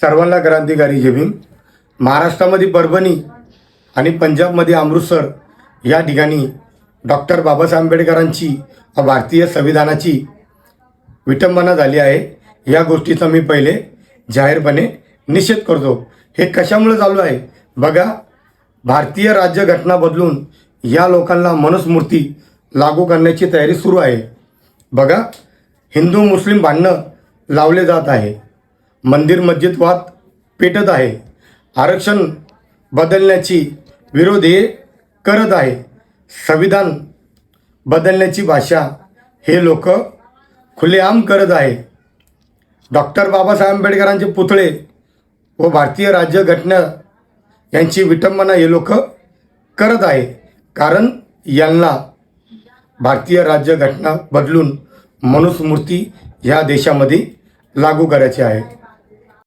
सर्वांना क्रांतिकारी जय भीम। महाराष्ट्रामध्ये परभणी आणि पंजाबमध्ये अमृतसर या ठिकाणी डॉक्टर बाबासाहेब आंबेडकरांची भारतीय संविधानाची विटंबना झाली आहे। या गोष्टीचा मी पहिले जाहीरपणे निषेध करतो। हे कशामुळे चालू आहे बघा, भारतीय राज्यघटना बदलून या लोकांना मनुस्मृती लागू करण्याची तयारी सुरू आहे। बघा, हिंदू मुस्लिम भांडणं लावले जात आहे, मंदिर मस्जिद वाद पेटत आहे, आरक्षण बदलण्याची विरोध हे करत आहे, संविधान बदलण्याची भाषा हे लोक खुलेआम करत आहे। डॉक्टर बाबासाहेब आंबेडकरांचे पुतळे व भारतीय राज्यघटना यांची विटंबना हे लोक करत आहे, कारण यांना भारतीय राज्यघटना बदलून मनुस्मृती ह्या देशामध्ये लागू करायची आहे।